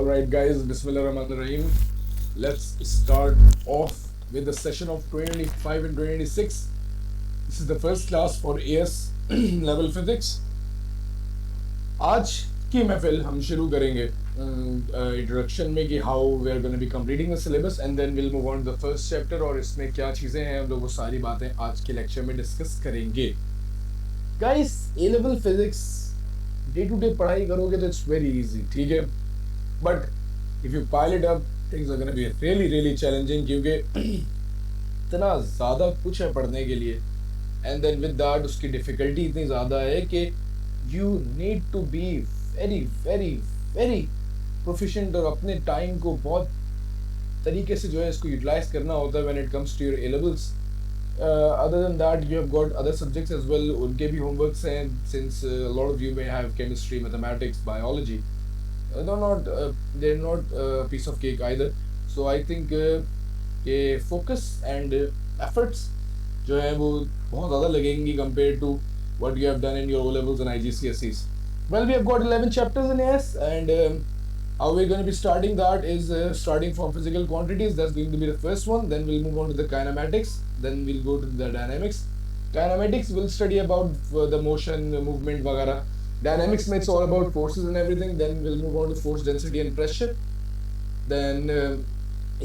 Alright, guys, Bismillahirrahmanirrahim. Let's start off with the session of 2025 and 2026. This is the first class for AS level physics. आज की महफिल हम शुरू करेंगे introduction में कि how we are gonna be completing the syllabus and then will move on the first chapter और इसमें क्या चीज़ें हैं हम लोग वो सारी बातें आज के लेक्चर में डिस्कस करेंगे. Guys, A level physics day to day पढ़ाई करोगे तो इट्स वेरी इजी, ठीक है, but if you pile it up things are gonna be really challenging क्योंकि इतना ज़्यादा कुछ है पढ़ने के लिए एंड देन विद दैट उसकी डिफ़िकल्टी इतनी ज़्यादा है कि you need to be very proficient और अपने टाइम को बहुत तरीके से जो है इसको यूटिलाइज करना होता है when it comes to your A levels. Other than that, you have got other subjects as well. उनके भी homeworks हैं since a lot of you may have chemistry, mathematics, biology. They're not a piece of cake either. So I think कि focus and efforts जो है वो बहुत ज़्यादा लगेंगी compared to what you have done in your O levels and IGCSEs. Well, we have got 11 chapters in AS and how we're going to be starting that is starting from physical quantities. That's going to be the first one. Then we'll move on to the kinematics. Then we'll go to the dynamics. Kinematics will study about the motion, movement, वगैरह. Dynamics में it's all about forces and everything. Then we'll move on to force, density and pressure. Then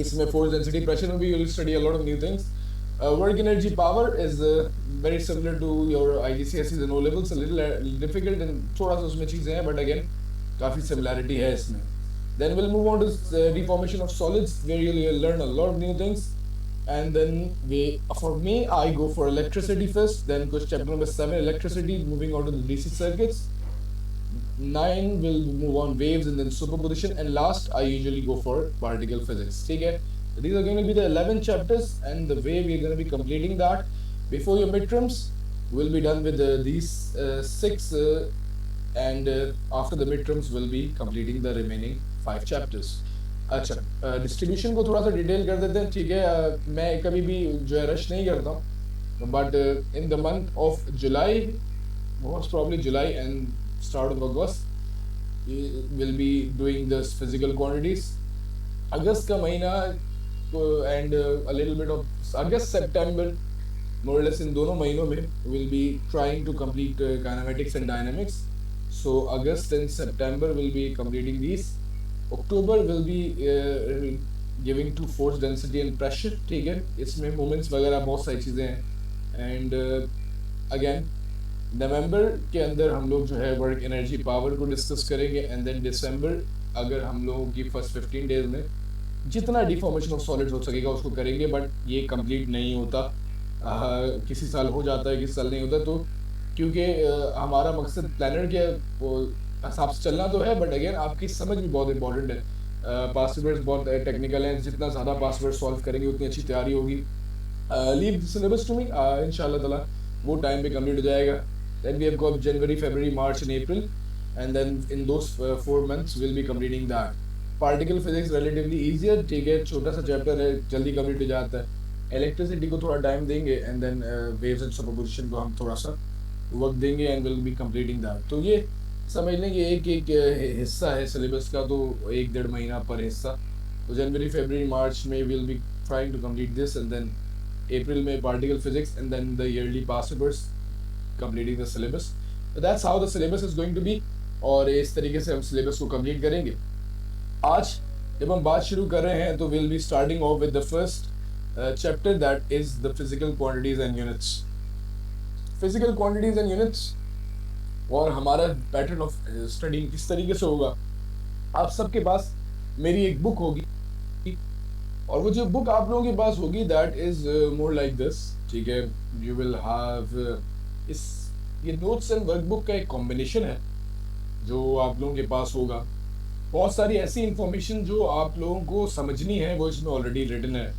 इसमें force, density, pressure में भी you'll study a lot of new things. Work energy power is very similar to your IGCSEs and O levels. A little difficult and थोड़ा सा उसमें चीज़ें हैं, but again काफ़ी similarity है इसमें. Then we'll move on to deformation of solids, where you'll learn a lot of new things. And then for me, I go for electricity first. Then goes chapter number 7, electricity. Moving on to the DC circuits. 9 will move on waves and then superposition. And last, I usually go for particle physics. Okay? So these are going to be the 11 chapters, and the way we're going to be completing that before your midterms, we'll be done with these 6. And after the midterms, we'll be completing the remaining 5 chapters. अच्छा, distribution को थोड़ा सा detail कर देते हैं, ठीक है. मैं कभी भी जो है रश नहीं करता हूँ, but in the month of July, most probably July end start of August will be doing this physical quantities. अगस्त का महीना and a little bit of August September, more और लेस इन दोनों महीनों में will be trying to complete kinematics and dynamics. So August and September will be completing these. October will be giving to force, density and pressure, ठीक है. इसमें moments वगैरह बहुत सारी चीज़ें हैं. एंड अगेन नवंबर के अंदर हम लोग जो है वर्क एनर्जी पावर को डिस्कस करेंगे. एंड देन दिसंबर अगर हम लोगों की फर्स्ट 15 डेज में जितना डिफॉर्मेशन ऑफ सॉलिड्स हो सकेगा उसको करेंगे, बट ये कंप्लीट नहीं होता. किसी साल हो जाता है, किसी साल नहीं होता. तो क्योंकि हमारा मकसद प्लानर के हिसाब से चलना तो है, बट अगेन आपकी समझ भी बहुत इंपॉर्टेंट है. पासवर्ड्स बहुत टेक्निकल हैं, जितना ज़्यादा पासवर्ड सॉल्व करेंगे उतनी अच्छी तैयारी होगी. Leave the syllabus to me, इंशाल्लाह ताला वो टाइम पे कंप्लीट हो जाएगा. Then we have got January, February, March and April, and then in those 4 months will be completing that. Particle physics relatively easier, ठीक है, छोटा सा चैप्टर है, जल्दी कंप्लीट हो जाता है. इलेक्ट्रिसिटी को थोड़ा टाइम देंगे and then waves and superposition को हम थोड़ा सा वक्त देंगे and will be completing that. तो ये समझ लें कि एक हिस्सा है सिलेबस का, तो 1-1.5 महीना पर हिस्सा. तो जनवरी, फरवरी, मार्च में will be trying to complete this and then अप्रैल में particle physics and then the early past papers completing the syllabus. That's how the syllabus is going to be. और इस तरीके से हम सिलेबस को कंप्लीट करेंगे. आज जब हम बात शुरू कर रहे हैं तो will be starting of with the first chapter, that is the physical quantities and units. Physical quantities and units और हमारा पैटर्न ऑफ स्टडी किस तरीके से होगा. आप सबके पास मेरी एक बुक होगी और वो जो बुक आप लोगों के पास होगी that is more like this, ठीक है. यू विल हैव ये नोट्स एंड वर्कबुक का एक कॉम्बिनेशन है जो आप लोगों के पास होगा. बहुत सारी ऐसी इंफॉर्मेशन जो आप लोगों को समझनी है वो इसमें ऑलरेडी रिटन है.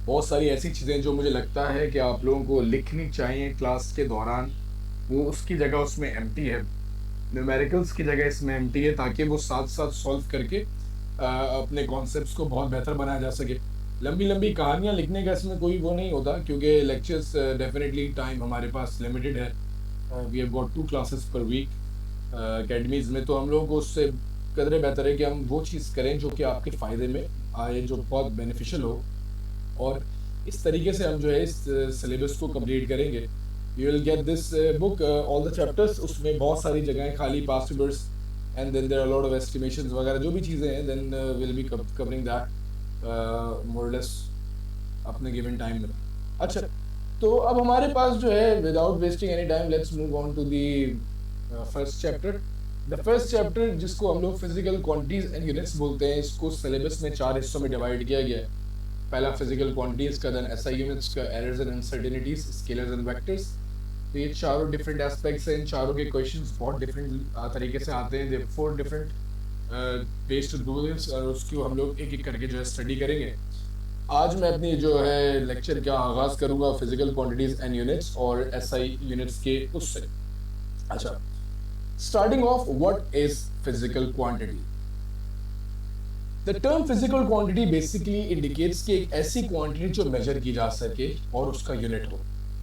बहुत सारी ऐसी चीज़ें जो मुझे लगता है कि आप लोगों को लिखनी चाहिए क्लास के दौरान, वो उसकी जगह उसमें एम्प्टी है. न्यूमेरिकल्स की जगह इसमें एम्प्टी है ताकि वो साथ साथ सॉल्व करके अपने कॉन्सेप्ट्स को बहुत बेहतर बनाया जा सके. लंबी लंबी कहानियाँ लिखने का इसमें कोई वो नहीं होता क्योंकि लेक्चर्स डेफिनेटली टाइम हमारे पास लिमिटेड है. We have got 2 classes per week. Academies में तो हम लोगों को उससे कदरे बेहतर है कि हम वो चीज़ करें जो कि आपके फ़ायदे में आए, जो बहुत बेनिफिशियल हो, और इस तरीके से हम जो है इस सिलेबस को कंप्लीट करेंगे. You will get this book all the chapters. उसमें बहुत सारी जगहें खाली past words and then there are lot of estimations वगैरह जो भी चीज़ें हैं, then will be covering that more less अपने गिवन टाइम में. अच्छा, तो अब हमारे पास जो है, without wasting any time, let's move on to the first chapter. The first chapter, जिसको हम लोग फिजिकल क्वांटिटीज एंड यूनिट्स बोलते हैं, इसको सिलेबस में 4 हिस्सों में डिवाइड किया गया है. पहला फिजिकल क्वांटिटीज का, देन एसआई यूनिट्स का, errors and uncertainties, scalars and vectors. तो ये चारों डिफरेंट एस्पेक्ट्स हैं. इन चारों के क्वेश्चंस बहुत डिफरेंट तरीके से आते हैं. They 4 different ways to do this, और उसको हम लोग एक एक करके जो है स्टडी करेंगे. आज मैं अपनी जो है लेक्चर का आगाज़ करूंगा फिजिकल क्वांटिटीज एंड यूनिट्स और एसआई यूनिट्स के उससे. अच्छा, starting of, what is physical quantity? The term physical quantity basically indicates कि एक ऐसी क्वांटिटी जो मेजर की जा सके और उसका यूनिट हो.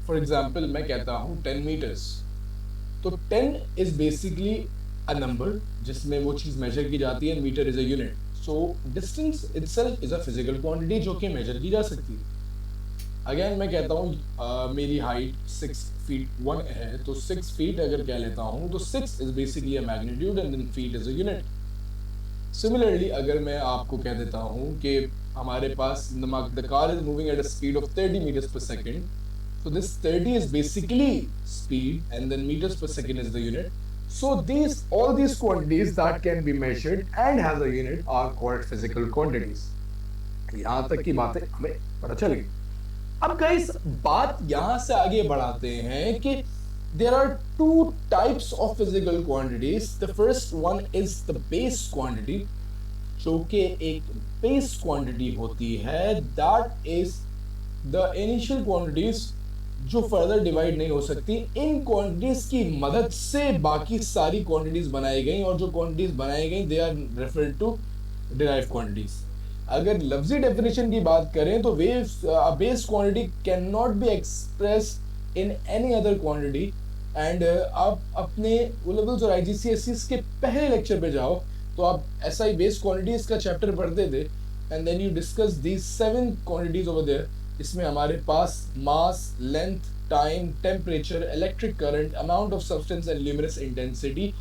फॉर एग्जांपल, मैं कहता हूँ 10 मीटर्स, तो 10 इज बेसिकली अ नंबर जिसमें वो चीज़ मेजर की जाती है. Metre is a unit. So distance itself is a physical quantity जो कि मेजर की जा सकती है. अगेन मैं कहता हूँ मेरी हाइट 6 फीट 1 है, तो 6 फीट अगर कह लेता हूँ तो 6 is basically a magnitude and then feet is a unit. Similarly अगर मैं आपको कह देता हूँ कि हमारे पास the car is moving at a speed of 30 meters per second, so this 30 is basically speed and then meters per second is the unit. So all these quantities that can be measured and has a unit are called physical quantities. यहाँ तक की बातें हमें पता चल गई. अब guys, बात यहां से आगे बढ़ाते हैं कि there are two types of physical quantities. The first one is the base quantity, जो कि एक base quantity होती है. That is the initial quantities जो फर्दर डिवाइड नहीं हो सकती. इन क्वांटिटीज की मदद से बाकी सारी क्वांटिटीज बनाई गई, और जो क्वांटिटीज बनाई गई they are referred to derived quantities. अगर लफ्जी डेफिनेशन की बात करें तो base quantity can not be express in any other quantity. And आप अपने ओ लेवल्स और IGCSEs के पहले लेक्चर पे जाओ तो आप SI बेस क्वांटिटीज का चैप्टर पढ़ते थे, and then you discuss these 7 quantities over there. इसमें हमारे पास mass, length, time, temperature, electric current, amount of substance and luminous intensity.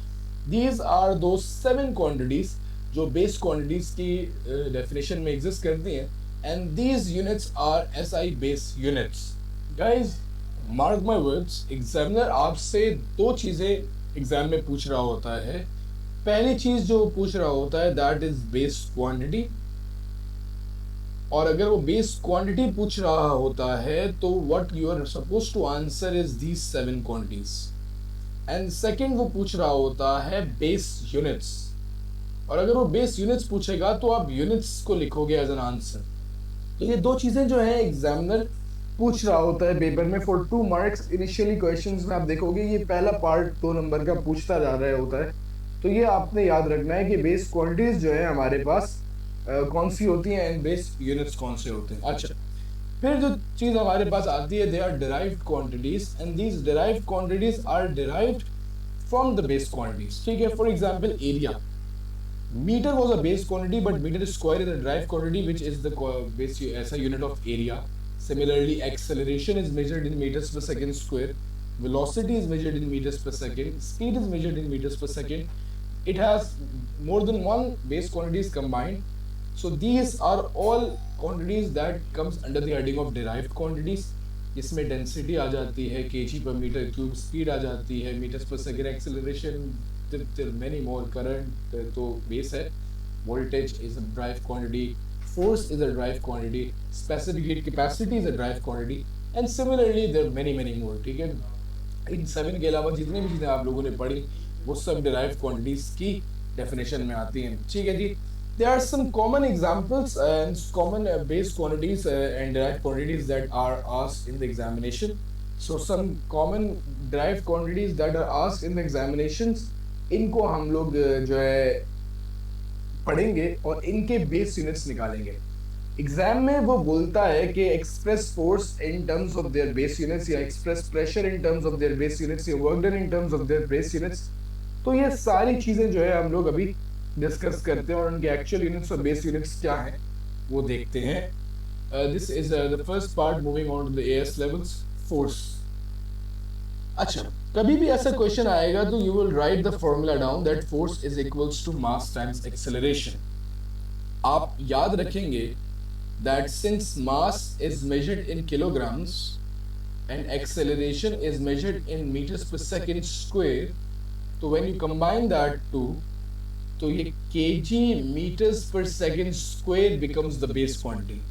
These are दो 7 क्वांटिटीज जो बेस क्वांटिटीज की डेफिनेशन में एग्जिस्ट करती हैं, and these units are SI base units. Guys, mark my words, examiner आपसे 2 चीज़ें exam में पूछ रहा होता है. पहली चीज़ जो पूछ रहा होता है दैट इज बेस क्वांटिटी, और अगर वो बेस क्वांटिटी पूछ रहा होता है तो what you are suppose to answer is these 7 quantities. And second वो पूछ रहा होता है बेस यूनिट्स, और अगर वो बेस यूनिट्स पूछेगा तो आप यूनिट्स को लिखोगे एज एन आंसर. तो ये 2 चीज़ें जो है एग्जामिनर पूछ रहा होता है पेपर में फॉर 2 marks. इनिशियली क्वेश्चंस में आप देखोगे ये पहला पार्ट 2 नंबर का पूछता जा रहा होता है. तो ये आपने याद रखना है कि बेस क्वांटिटीज जो है हमारे पास कौन सी होती हैं एंड बेस यूनिट्स कौन से होते हैं. अच्छा, फिर जो चीज़ हमारे पास आती है, they are derived quantities, and these derived quantities are derived from the base quantities. ठीक है, for example area. Metre was a base quantity, but meter square is a derived quantity, which is the base as a unit of area. Similarly, acceleration is measured in meters per second square. Velocity is measured in meters per second. Speed is measured in meters per second. It has more than one base quantities combined. So these are all quantities that comes under the heading of derived quantities. इसमें density आ जाती है, kg per meter cube, speed आ जाती है, meters per second acceleration, there are many more. Current तो base है, voltage is a derived quantity, force is a derived quantity, specific heat capacity is a derived quantity, and similarly there are many more. ठीक है, इन 7 के अलावा जितनी भी चीज़ें आप लोगों ने पढ़ी वो सब derived quantities की definition में आती हैं. ठीक है जी. There are some common examples and common base quantities and derived quantities that are asked in the examination. So some common derived quantities that are asked in the examinations, इनको हम लोग जो है पढ़ेंगे और इनके बेस यूनिट्स निकालेंगे. Exam में वो बोलता है कि express force in terms of their base units, या express pressure in terms of their base units, या work done in terms of their base units. तो ये सारी चीज़ें जो है हम लोग अभी डिस्कस करते हैं और उनके एक्चुअल यूनिट्स और बेस यूनिट्स क्या हैं वो देखते हैं. This is the first part moving on to the AS levels. Force. अच्छा, कभी भी ऐसा क्वेश्चन आएगा तो you will write the formula down that force is equals to mass times acceleration. आप याद रखेंगे that since mass is measured in kilograms and acceleration is measured in meters per second square, तो when you combine that two, तो ये kg meters per second square becomes the base quantity.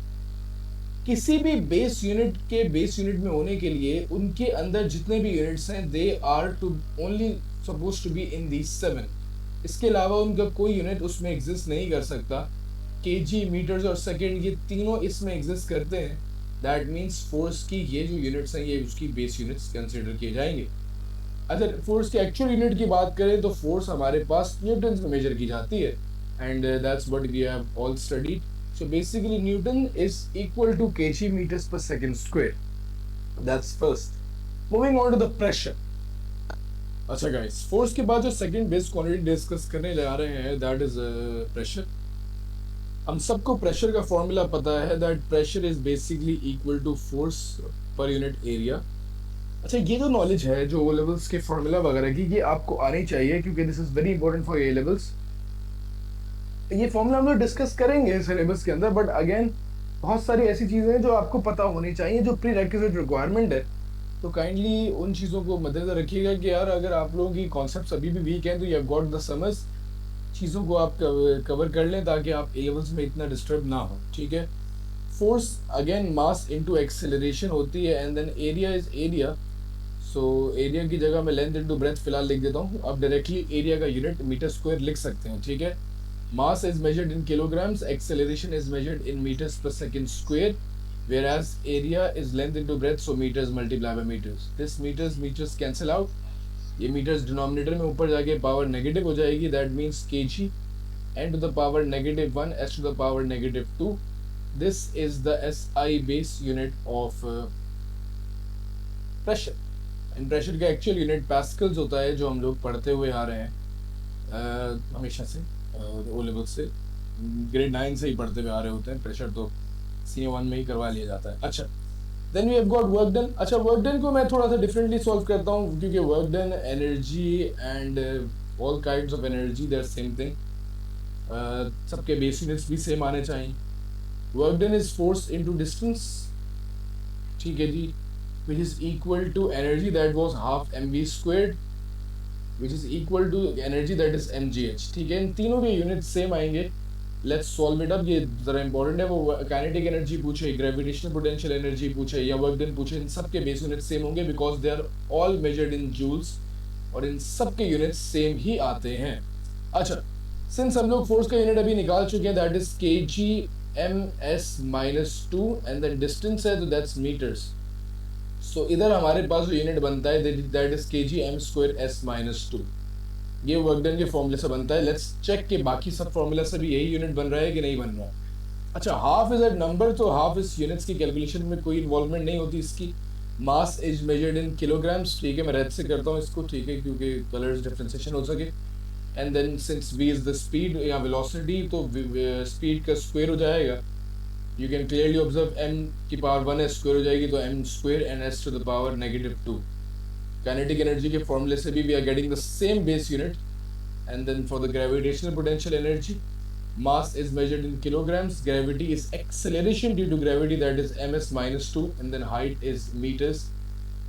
किसी भी base unit के base unit में होने के लिए उनके अंदर जितने भी यूनिट्स हैं they are to only suppose to be in the 7. इसके अलावा उनका कोई यूनिट उसमें एग्जिस्ट नहीं कर सकता. केजी, मीटर्स और सेकंड ये तीनों इसमें एग्जिस्ट करते हैं. दैट मीन्स फोर्स की ये जो यूनिट्स हैं ये उसकी बेस यूनिट्स कंसिडर किए जाएंगे. अगर फोर्स की एक्चुअल यूनिट की बात करें तो फोर्स हमारे पास न्यूटन्स में मेजर की जाती है and that's what we have all studied. So basically Newton is equal to kg meters per second square. That's first. Moving on to the pressure. अच्छा guys, force के बाद जो second base quantity discuss करने जा रहे हैं that is pressure. हम सबको pressure का formula पता है that pressure is basically equal to force per unit area. अच्छा, ये जो knowledge है जो O levels के formula वगैरह की ये आपको आनी चाहिए क्योंकि this is very important for A levels. ये फॉर्मूला हम लोग डिस्कस करेंगे सिलेबस के अंदर, बट अगेन बहुत सारी ऐसी चीज़ें हैं जो आपको पता होनी चाहिए जो प्री रेक्विजिट रिक्वायरमेंट है. तो काइंडली उन चीज़ों को मद्देनजर रखिएगा कि यार अगर आप लोगों की कॉन्सेप्ट अभी भी वीक हैं तो यू हैव गॉट द समझ. चीज़ों को आप कवर कर लें ताकि आप ए लेवल्स में इतना डिस्टर्ब ना हो. ठीक है. Force again mass into acceleration होती है and then area is area. So area की जगह मैं लेंथ इनटू ब्रेथ फिलहाल लिख देता हूँ. आप डायरेक्टली एरिया का यूनिट मीटर स्क्वायर लिख सकते हैं. ठीक है. Mass is measured in kilograms, acceleration is measured in meters per second square, whereas area is length into breadth, so meters multiplied by meters. This meters cancel out. ये meters denominator में ऊपर जाके power negative हो जाएगी. That means kg n to the power -1 s to the power -2. This is the SI base unit of pressure. And pressure का actual unit pascals होता है जो हम लोग पढ़ते हुए आ रहे हैं हमेशा से. ओ लेवल से ग्रेड 9 से ही पढ़ते हुए आ रहे होते हैं. प्रेशर तो C1 में ही करवा लिया जाता है. अच्छा, then we have got work done. अच्छा, वर्क डन को मैं थोड़ा सा डिफरेंटली सॉल्व करता हूँ क्योंकि work done, energy and all kinds of energy they are same thing. सबके बेस यूनिट्स भी सेम आने चाहिए. Work done is force into distance. ठीक है जी. Which is equal to energy that was half mv squared which is equal to energy that is mgh. ठीक है. इन तीनों के यूनिट सेम आएंगे. Let's solve it up. ये ज़रा इंपॉर्टेंट है. वो काइनेटिक एनर्जी पूछे, ग्रेविटेशनल पोटेंशियल एनर्जी पूछे या वर्क डन पूछे, इन सब के बेस यूनिट सेम होंगे because they are all measured in joules और इन सब के यूनिट सेम ही आते हैं. अच्छा, सिंस हम लोग फोर्स का यूनिट अभी निकाल चुके हैं that is kg ms-2 and then distance है तो दैट्स मीटर्स. सो इधर हमारे पास जो यूनिट बनता है दैट इज kg m²s-2. ये वर्क डन के फॉर्मूले से बनता है. लेट्स चेक कि बाकी सब फॉर्मूला से भी यही यूनिट बन रहा है कि नहीं बन रहा. अच्छा, हाफ इज अ नंबर, तो हाफ इस यूनिट्स की कैलकुलेशन में कोई इन्वॉल्वमेंट नहीं होती इसकी. Mass is measured in kilograms. ठीक है, मैं रेड से करता हूँ इसको. ठीक है, क्योंकि कलर्स डिफ्रेंसिएशन हो सके. And then since v is the speed या वेलोसिटी तो स्पीड का स्क्वायर हो जाएगा. You can clearly observe m की पावर 1s स्क्वायर हो जाएगी तो m square and s to the power -2. Kinetic energy के फॉर्मूले से भी we are getting the same base unit. And then for the gravitational potential energy, mass is measured in kilograms. Gravity is acceleration due to gravity, that is ms-2, and then height is meters.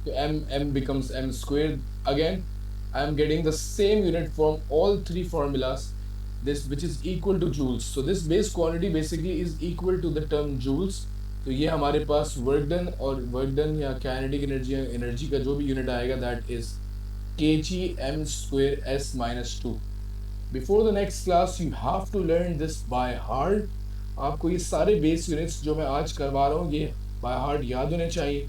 So m becomes m squared. Again, I am getting the same unit from all three formulas. This which is equal to joules. So this base quantity basically is equal to the term joules. तो ये हमारे पास work done और work done या kinetic energy का जो भी unit आएगा that is kg m²s-2. Before the next class you have to learn this by heart. आपको ये सारे बेस यूनिट्स जो मैं आज करवा रहा हूँ ये बाय हार्ट याद होने चाहिए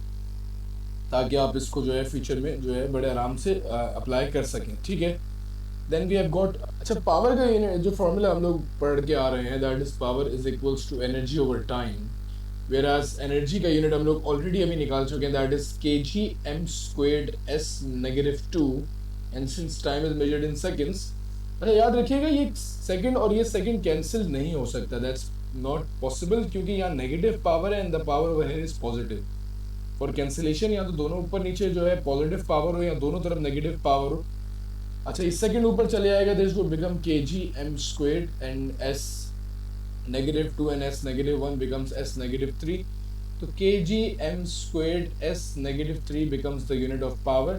ताकि आप इसको जो है फ्यूचर में जो है बड़े आराम से अप्लाई कर सकें. ठीक है. Then we have got. अच्छा, पावर का जो फॉर्मूला हम लोग पढ़ के आ रहे हैं that is power is equals to energy over time. Whereas energy का यूनिट हम लोग ऑलरेडी अभी निकाल चुके हैं that is kg m² s-2 and since time is measured in seconds अच्छा याद रखिएगा ये सेकंड और ये सेकंड कैंसिल नहीं हो सकता, दैट्स नॉट पॉसिबल, क्योंकि यहाँ नेगेटिव पावर है and the power over here is positive. For cancellation या तो दोनों ऊपर नीचे जो है पॉजिटिव पावर हो या दोनों तरफ नेगेटिव पावर हो। अच्छा इस सेकंड ऊपर चले आएगा, this would become kg m² and s -2 and s -1 becomes s -3. तो kg m² s -3 becomes the unit of power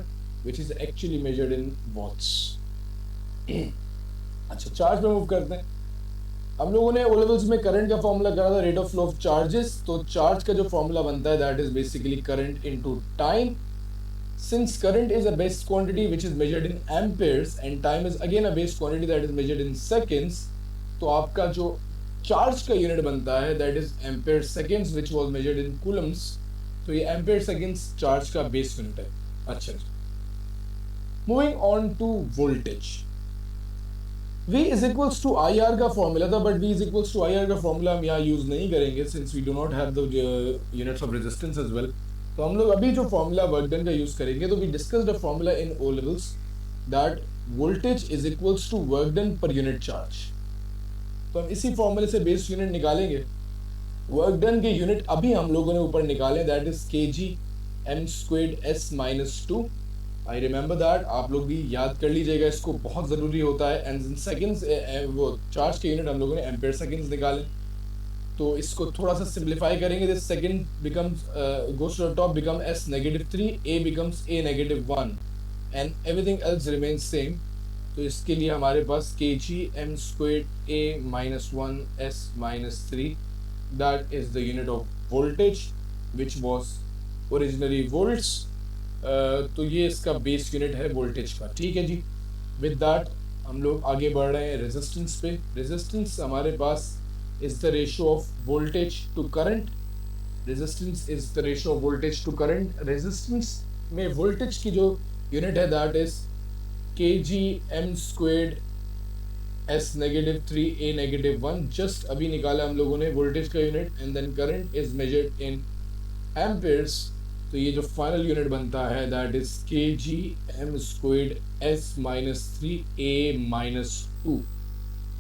which is actually measured in watts. अच्छा चार्ज पे मूव करते हैं। हम लोगों ने ओ लेवल्स में करंट का फॉर्मूला करा था, rate of flow of charges. तो चार्ज का जो फॉर्मूला बनता है that is basically current into time. Since current is a base quantity which is measured in amperes and time is again a base quantity that is measured in seconds, तो आपका जो charge का unit बनता है that is ampere seconds which was measured in coulombs। तो ये ampere seconds charge का base unit है। अच्छा moving on to voltage, V is equals to IR का फॉर्मूला था, but V is equals to IR का फॉर्मूला हम यहाँ यूज नहीं करेंगे since we do not have the units of resistance as well। तो हम लोग अभी जो फॉर्मूला वर्क डन का यूज करेंगे, तो we discussed a formula in O levels that voltage is equals to work done per unit charge. तो हम इसी फॉर्मूले से बेस यूनिट निकालेंगे। वर्क डन के यूनिट अभी हम लोगों ने ऊपर निकाले, that is kg m² s-2। I remember that, आप लोग भी याद कर लीजिएगा, इसको बहुत ज़रूरी होता है। एंड इन सेकेंड्स वो चार्ज के यूनिट हम लोगों ने एम्पेयर सेकेंड्स निकाले। तो इसको थोड़ा सा सिंप्लीफाई करेंगे, this second becomes goes to the top become s -3, a becomes a -1 and everything else remains same. तो इसके लिए हमारे पास kg m² a-1 s-3 that is the unit of voltage which was originally volts. तो ये इसका base unit है voltage का, ठीक है जी। विद दैट हम लोग आगे बढ़ रहे हैं रेजिस्टेंस पे। रेजिस्टेंस हमारे पास is the ratio of voltage to current. Resistance is the ratio of voltage to current. Resistance में voltage की जो unit है that is kg m² s-3 a-1। just अभी निकाला हम लोगों ने voltage का unit and then current is measured in amperes। तो ये जो final unit बनता है that is kg m² s-3 a-2।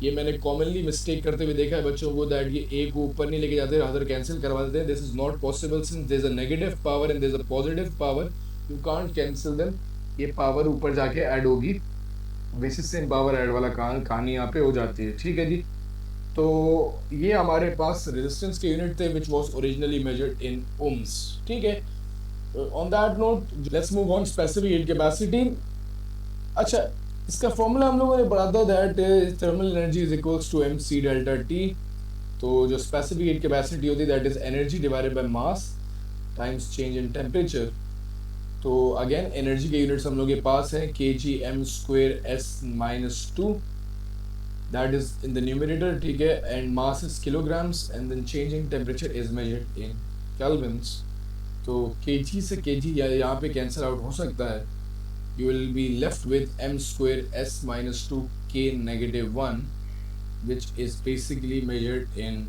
ये मैंने कॉमनली मिस्टेक करते हुए देखा है बच्चों को, दैट ये ए को ऊपर नहीं लेके जाते, रादर कैंसिल करवा देते हैं। This is not possible since there is a negative power and there is a positive power, you can't cancel them. ये पावर ऊपर जाके ऐड होगी, बेसिस सेम पावर ऐड वाला कहानी यहाँ पे हो जाती है, ठीक है जी। तो ये हमारे पास रेजिस्टेंस के यूनिट थे which was originally measured in ohms, ठीक है। On that note let's move on specific heat capacity. अच्छा इसका फॉर्मूला हम लोगों ने पढ़ा था that thermal energy is equals to mc delta t। तो जो स्पेसिफिक हीट कैपेसिटी होती है that is energy divided by mass times change in temperature. तो अगेन एनर्जी के यूनिट्स हम लोग के पास है kg m² s-2 that is in the numerator, ठीक है, and mass is kilograms and then changing temperature is measured in kelvins. तो kg से kg यहाँ पे कैंसिल आउट हो सकता है। You will be left with m² s-2 k -1 which is basically measured in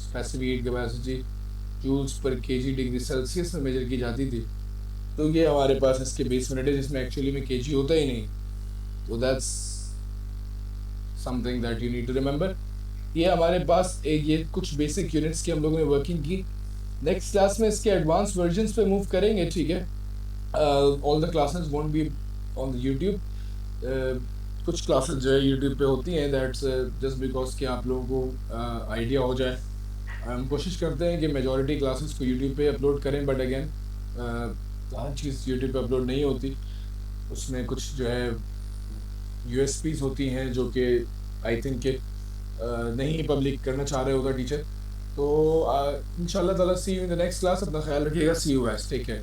specific heat capacity joules per kg degree Celsius में major की जाती थी। तो ये हमारे पास इसके बेस यूनिट है जिसमें एक्चुअली में kg होता ही नहीं। तो that's something that you need to remember। ये हमारे पास ये कुछ बेसिक यूनिट्स की हम लोगों ने वर्किंग की। नेक्स्ट क्लास में इसके एडवांस वर्जन्स पे मूव करेंगे, ठीक है। All the classes won't be on the YouTube. कुछ क्लासेस जो है यूट्यूब पे होती हैं, दैट्स जस्ट बिकॉज कि आप लोगों को आइडिया हो जाए। हम कोशिश करते हैं कि मेजॉरिटी क्लासेस को यूट्यूब पे अपलोड करें, but again her cheese YouTube पे अपलोड नहीं होती। उसमें कुछ जो है यूएसपीज होती हैं जो कि आई थिंक के नहीं पब्लिक करना चाह रहे होगा टीचर। तो इंशाल्लाह ताला see you in the next class. अपना ख्याल रखिएगा। See you guys, take care.